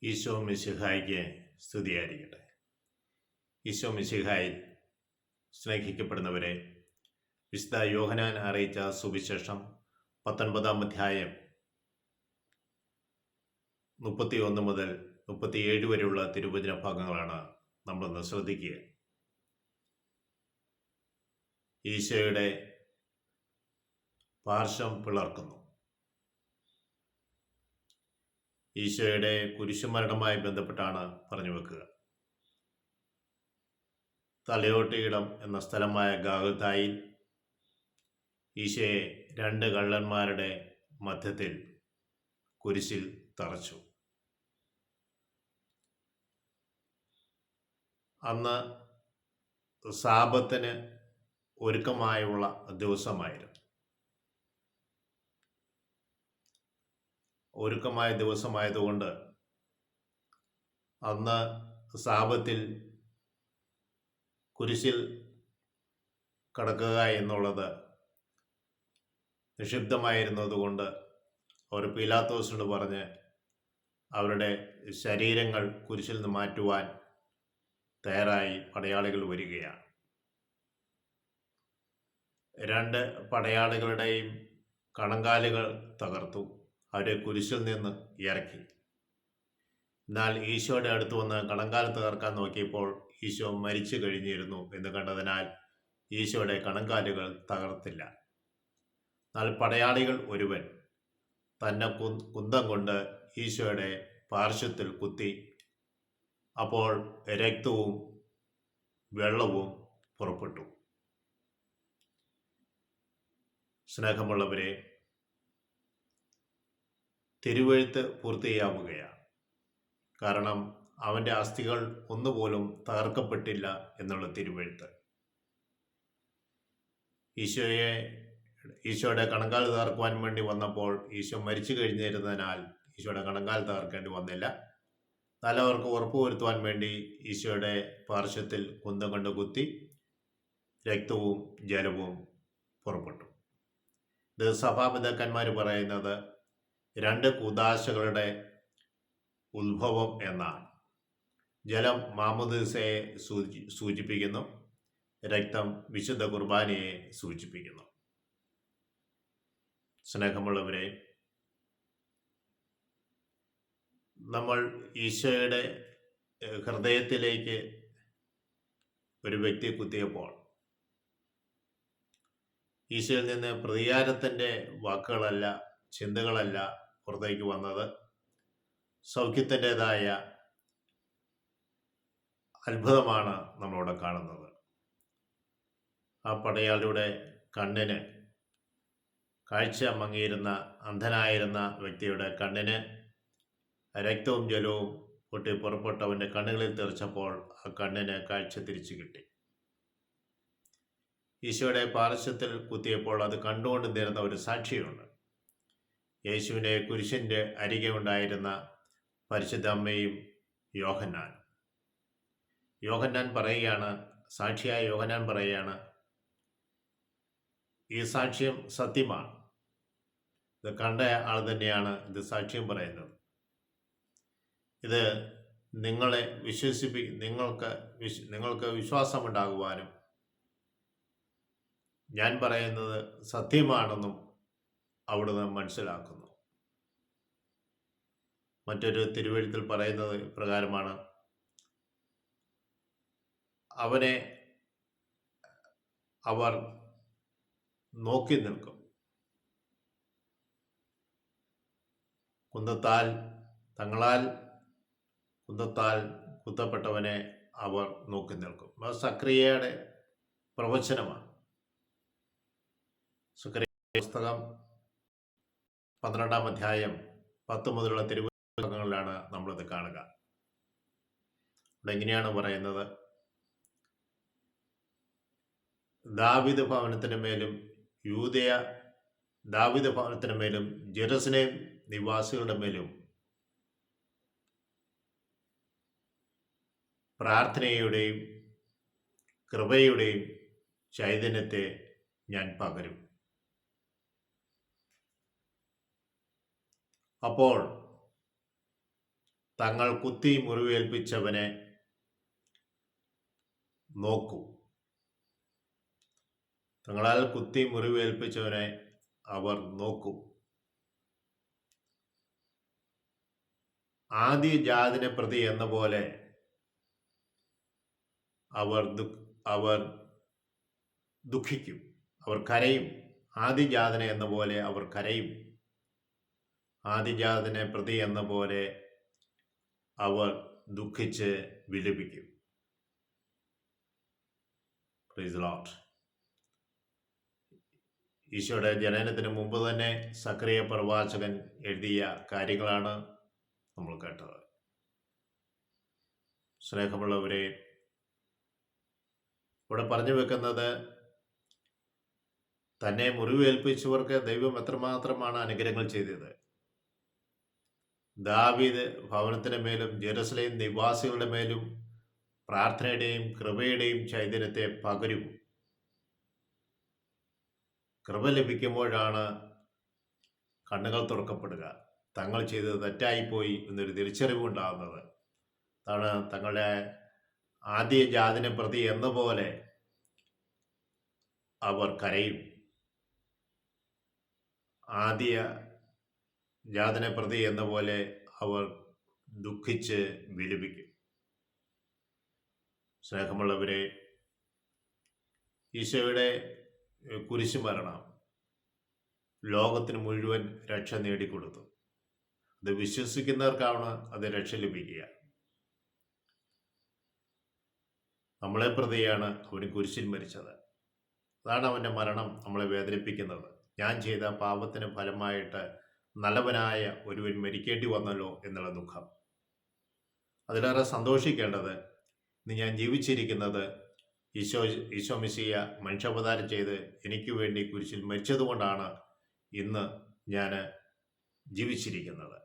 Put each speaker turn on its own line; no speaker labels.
ഈശോ മിശിഹായ്ക്ക് സ്തുതിയായിരിക്കട്ടെ. ഈശോ മിശിഹായിൽ സ്നേഹിക്കപ്പെടുന്നവരെ, വിശുദ്ധ യോഹന്നാൻ അറിയിച്ച സുവിശേഷം 19 അധ്യായം 31 മുതൽ 37 വരെയുള്ള തിരുവചന ഭാഗങ്ങളാണ് നമ്മളൊന്ന് ശ്രദ്ധിക്കുക. ഈശോയുടെ പാർശ്വം പിളർക്കുന്നു. ഈശോയുടെ കുരിശുമരണവുമായി ബന്ധപ്പെട്ടാണ് പറഞ്ഞു വെക്കുക. തലയോട്ടിയിടം എന്ന സ്ഥലമായ ഗാഗുൽത്തായിൽ ഈശോയെ 2 കള്ളന്മാരുടെ മധ്യത്തിൽ കുരിശിൽ തറച്ചു. അന്ന് സാബത്തിന് ഒരുക്കമായുള്ള ദിവസമായിരുന്നു. ഒരുക്കമായ ദിവസമായതുകൊണ്ട് അന്ന് സാബത്തിൽ കുരിശിൽ കടക്കുക എന്നുള്ളത് നിഷിദ്ധമായിരുന്നതുകൊണ്ട് അവർ പീലാത്തോസിനോട് പറഞ്ഞ് അവരുടെ ശരീരങ്ങൾ കുരിശിൽ നിന്ന് മാറ്റുവാൻ തയ്യാറായി പടയാളികൾ വരികയാണ്. 2 പടയാളികളുടെയും കണങ്കാലുകൾ തകർത്തു. അവരെ കുരിശിൽ നിന്ന് ഇറക്കി. എന്നാൽ ഈശോയുടെ അടുത്ത് വന്ന് കണങ്കാൽ തകർക്കാൻ നോക്കിയപ്പോൾ ഈശോ മരിച്ചു കഴിഞ്ഞിരുന്നു എന്ന് കണ്ടതിനാൽ ഈശോയുടെ കണങ്കാലുകൾ തകർത്തില്ല. എന്നാൽ പടയാളികൾ ഒരുവൻ തന്നെ കുന്തം കൊണ്ട് ഈശോയുടെ പാർശ്വത്തിൽ കുത്തി. അപ്പോൾ രക്തവും വെള്ളവും പുറപ്പെട്ടു. സ്നേഹമുള്ളവരെ, തിരുവെഴുത്ത് പൂർത്തിയാവുകയാണ്. കാരണം അവൻ്റെ അസ്ഥികൾ ഒന്നുപോലും എന്നുള്ള തിരുവെഴുത്ത്. ഈശോയുടെ കണങ്കാൽ തകർക്കുവാൻ വേണ്ടി വന്നപ്പോൾ ഈശോ മരിച്ചു കഴിഞ്ഞിരുന്നതിനാൽ ഈശോയുടെ കണങ്കാൽ തകർക്കേണ്ടി വന്നില്ല. എന്നാൽ അവർക്ക് ഉറപ്പുവരുത്തുവാൻ വേണ്ടി ഈശോയുടെ പാർശ്വത്തിൽ കുന്തം കൊണ്ട് കുത്തി രക്തവും ജലവും പുറപ്പെട്ടു. ഇത് സഭാപിതാക്കന്മാർ പറയുന്നത് 2 കൂദാശകളുടെ ഉത്ഭവം എന്നാണ്. ജലം മാമോദീസയെ സൂചിപ്പിക്കുന്നു, രക്തം വിശുദ്ധ കുർബാനയെ സൂചിപ്പിക്കുന്നു. സ്നേഹമുള്ളവരെ, നമ്മൾ ഈശോയുടെ ഹൃദയത്തിലേക്ക് ഒരു വ്യക്തി കുത്തിയപ്പോൾ ഈശോയിൽ നിന്ന് പ്രതികാരത്തിൻ്റെ വാക്കുകളല്ല, ചിന്തകളല്ല പുറത്തേക്ക് വന്നത്. സൗഖ്യത്തിൻ്റെതായ അത്ഭുതമാണ് നമ്മളിവിടെ കാണുന്നത്. ആ പടയാളിയുടെ കണ്ണിന്, കാഴ്ച മങ്ങിയിരുന്ന അന്ധനായിരുന്ന വ്യക്തിയുടെ കണ്ണിന് രക്തവും ജലവും പൊട്ടി പുറപ്പെട്ട് അവൻ്റെ കണ്ണുകളിൽ തെറിച്ചപ്പോൾ ആ കണ്ണിന് കാഴ്ച തിരിച്ചു കിട്ടി. ഈശോയുടെ പാർശ്വത്തിൽ കുത്തിയപ്പോൾ അത് കണ്ടുകൊണ്ട് നിന്നിരുന്ന ഒരു സാക്ഷിയുണ്ട്. യേശുവിനെ കുരിശിൻ്റെ അരികെ ഉണ്ടായിരുന്ന പരിശുദ്ധ അമ്മയും യോഹന്നാൻ പറയുകയാണ്, സാക്ഷിയായ യോഹന്നാൻ പറയുകയാണ്, ഈ സാക്ഷ്യം സത്യമാണ്. ഇത് കണ്ട ആൾ തന്നെയാണ് ഇത് സാക്ഷ്യം പറയുന്നത്. ഇത് നിങ്ങളെ നിങ്ങൾക്ക് വിശ്വാസമുണ്ടാകുവാനും ഞാൻ പറയുന്നത് സത്യമാണെന്നും അവിടുന്ന് മനസ്സിലാക്കുന്നു. മറ്റൊരു തിരുവെഴുത്തിൽ പറയുന്നത് പ്രകാരമാണ്, അവനെ അവർ നോക്കി നിൽക്കും. തങ്ങളാൽ കുന്തത്താൽ കുത്തപ്പെട്ടവനെ അവർ നോക്കി നിൽക്കും. സക്രിയയുടെ പ്രവചനമാണ്. സക്രിയ പുസ്തകം 12 അധ്യായം 10 മുതലുള്ള തിരുവചനങ്ങളിലാണ് നമ്മളിത് കാണുക. ഇവിടെ എങ്ങനെയാണ് പറയുന്നത്? ദാവീദ് ഭവനത്തിന് മേലും ദാവീദ് ഭവനത്തിന് മേലും ജെറുസലേം നിവാസികളുടെ മേലും പ്രാർത്ഥനയുടെയും കൃപയുടെയും ചൈതന്യത്തെ ഞാൻ പകരും. അപ്പോൾ തങ്ങൾ കുത്തി മുറിവേൽപ്പിച്ചവനെ നോക്കൂ. തങ്ങളാൽ കുത്തി മുറിവേൽപ്പിച്ചവനെ അവർ നോക്കും. ആദ്യജാതനെ പ്രതി എന്ന പോലെ അവർ ദുഃഖിക്കും, അവർ കരയും. ആദിജാതനെ എന്ന പോലെ അവർ കരയും. ആദിജാതനെ പ്രതി എന്ന പോലെ അവർ ദുഃഖിച്ച് വിലപിക്കും. Praise the Lord. ഈശോയുടെ ജനനത്തിന് മുമ്പ് തന്നെ സക്കറിയ പ്രവാചകൻ എഴുതിയ കാര്യങ്ങളാണ് നമ്മൾ കേട്ടത്. സ്നേഹമുള്ളവരെ, ഇവിടെ പറഞ്ഞു വെക്കുന്നത് തന്നെ മുറിവേൽപ്പിച്ചവർക്ക് ദൈവം എത്രമാത്രമാണ് അനുഗ്രഹങ്ങൾ ചെയ്തത്. ദാവീദ് ഭവനത്തിന് മേലും ജെറുസലേം നിവാസികളുടെ മേലും പ്രാർത്ഥനയുടെയും കൃപയുടെയും ചൈതന്യത്തെ പകരും. കൃപ ലഭിക്കുമ്പോഴാണ് കണ്ണുകൾ തുറക്കപ്പെടുക. തങ്ങൾ ചെയ്തത് തെറ്റായിപ്പോയി എന്നൊരു തിരിച്ചറിവുണ്ടാകുന്നത്. അതാണ് തങ്ങളുടെ ആദ്യജാതനെ പ്രതി എന്ന പോലെ അവർ കരയും. ആദ്യ ജാതനെ പ്രതി എന്ന പോലെ അവർ ദുഃഖിച്ച് വിലപിക്കും. സ്നേഹമുള്ളവരെ, ഈശോയുടെ കുരിശുമരണം ലോകത്തിന് മുഴുവൻ രക്ഷ നേടിക്കൊടുത്തു. അത് വിശ്വസിക്കുന്നവർക്കാണ് അത് രക്ഷ ലഭിക്കുക. നമ്മളെ പ്രതിയാണ് അവന് കുരിശിൽ മരിച്ചത്. അതാണ് അവൻ്റെ മരണം നമ്മളെ വേദനിപ്പിക്കുന്നത്. ഞാൻ ചെയ്ത പാപത്തിന് ഫലമായിട്ട് നല്ലവനായ ഒരുവൻ മരിക്കേണ്ടി വന്നല്ലോ എന്നുള്ള ദുഃഖം. അതിലേറെ സന്തോഷിക്കേണ്ടത് ഇന്ന് ഞാൻ ജീവിച്ചിരിക്കുന്നത് ഈശോ മിശിഹ മനുഷ്യാവതാരം ചെയ്ത് എനിക്ക് വേണ്ടി കുരിശിൽ മരിച്ചതുകൊണ്ടാണ് ഇന്ന് ഞാൻ ജീവിച്ചിരിക്കുന്നത്.